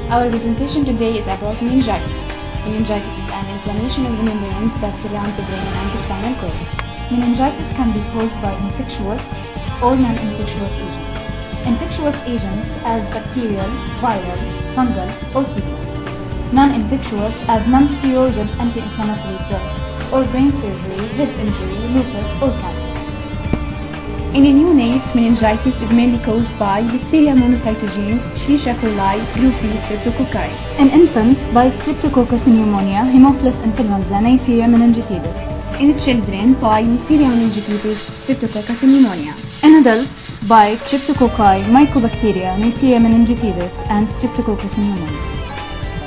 Our presentation today is about meningitis. Meningitis is an inflammation of the membranes that surround the brain and the spinal cord. Meningitis can be caused by infectious or non-infectious agents. Infectious agents as bacterial, viral, fungal, or TB. Non-infectious as non-steroidal anti-inflammatory drugs, or brain surgery, head injury, lupus, or cancer. In neonates, meningitis is mainly caused by Listeria monocytogenes, Escherichia coli, group B streptococci. In infants, by Streptococcus pneumonia, Haemophilus influenza, Neisseria meningitidis. In children, by Neisseria meningitidis, Streptococcus pneumonia. In adults, by Cryptococci, Mycobacteria, Neisseria meningitidis, and Streptococcus pneumonia.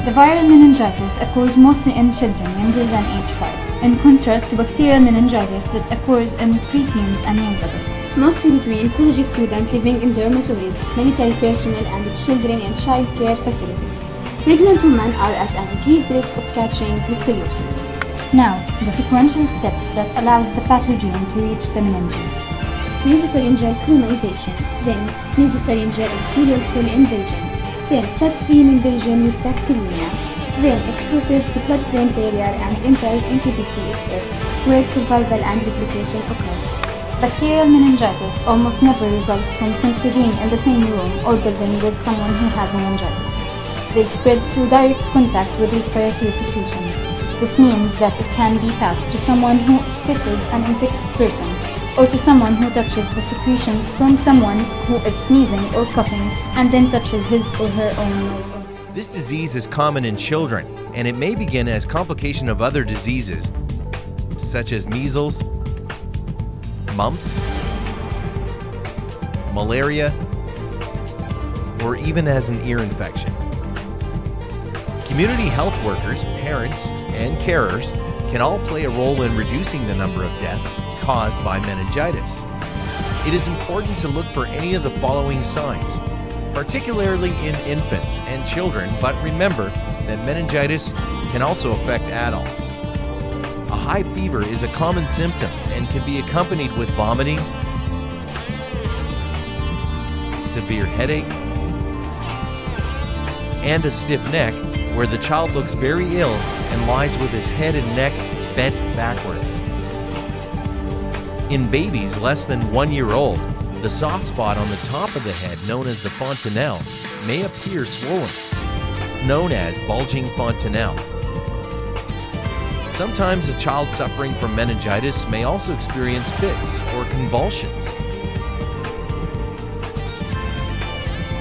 The viral meningitis occurs mostly in children younger than age 5, in contrast to bacterial meningitis that occurs in preteens and young adults. Mostly between college students living in dormitories, military personnel, and children in child care facilities. Pregnant women are at an increased risk of catching brucellosis. Now, the sequential steps that allows the pathogen to reach the meninges. Nasopharyngeal colonization, then nasopharyngeal epithelial cell invasion, then bloodstream invasion with bacteremia, then it crosses the blood-brain barrier and enters into the CSF, where survival and replication occurs. Bacterial meningitis almost never results from simply being in the same room or building with someone who has meningitis. They spread through direct contact with respiratory secretions. This means that it can be passed to someone who kisses an infected person, or to someone who touches the secretions from someone who is sneezing or coughing and then touches his or her own nose. This disease is common in children, and it may begin as complication of other diseases, such as measles, mumps, malaria, or even as an ear infection. Community health workers, parents, and carers can all play a role in reducing the number of deaths caused by meningitis. It is important to look for any of the following signs, particularly in infants and children, but remember that meningitis can also affect adults. A high fever is a common symptom and can be accompanied with vomiting, severe headache, and a stiff neck where the child looks very ill and lies with his head and neck bent backwards. In babies less than 1 year old, the soft spot on the top of the head, known as the fontanelle, may appear swollen, known as bulging fontanelle. Sometimes a child suffering from meningitis may also experience fits or convulsions.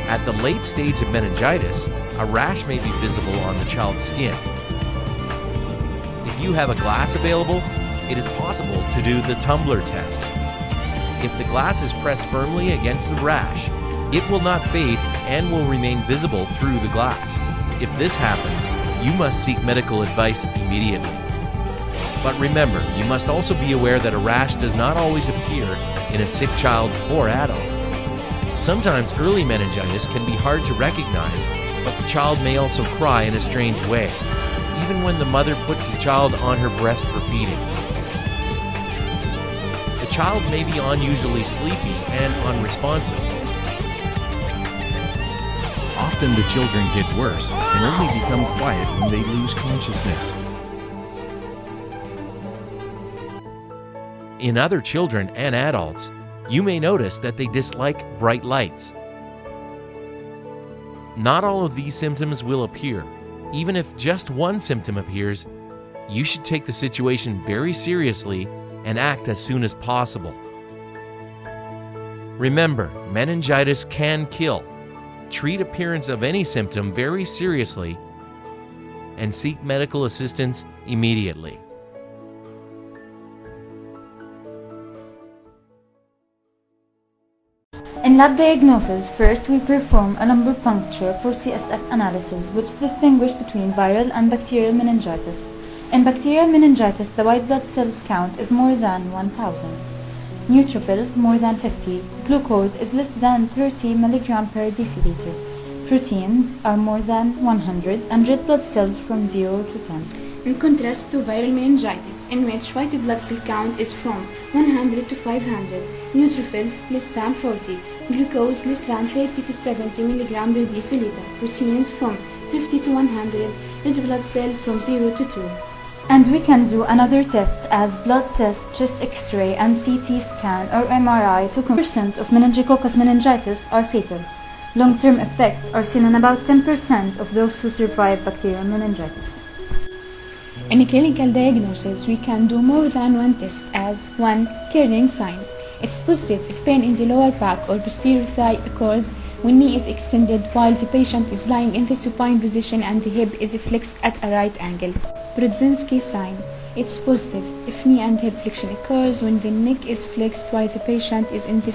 At the late stage of meningitis, a rash may be visible on the child's skin. If you have a glass available, it is possible to do the tumbler test. If the glass is pressed firmly against the rash, it will not fade and will remain visible through the glass. If this happens, you must seek medical advice immediately. But remember, you must also be aware that a rash does not always appear in a sick child or adult. Sometimes early meningitis can be hard to recognize, but the child may also cry in a strange way, even when the mother puts the child on her breast for feeding. The child may be unusually sleepy and unresponsive. Often the children get worse and only become quiet when they lose consciousness. In other children and adults, you may notice that they dislike bright lights. Not all of these symptoms will appear. Even if just one symptom appears, you should take the situation very seriously and act as soon as possible. Remember, meningitis can kill. Treat appearance of any symptom very seriously and seek medical assistance immediately. In lab diagnosis, first we perform a lumbar puncture for CSF analysis, which distinguish between viral and bacterial meningitis. In bacterial meningitis, the white blood cells count is more than 1,000. Neutrophils more than 50. Glucose is less than 30 mg per deciliter. Proteins are more than 100, and red blood cells from 0 to 10. In contrast to viral meningitis, in which white blood cell count is from 100 to 500, neutrophils less than 40, glucose less than 30 to 70 mg per deciliter, proteins from 50 to 100 red blood cell from 0 to 2. And we can do another test as blood test, chest x-ray and CT scan or MRI to confirm 10% of meningococcus meningitis are fatal. Long-term effects are seen in about 10% of those who survive bacterial meningitis. In a clinical diagnosis, we can do more than one test as 1. Carrying sign. It's positive if pain in the lower back or posterior thigh occurs when knee is extended while the patient is lying in the supine position and the hip is flexed at a right angle. Brudzinski sign. It's positive if knee and hip flexion occurs when the neck is flexed while the patient is in the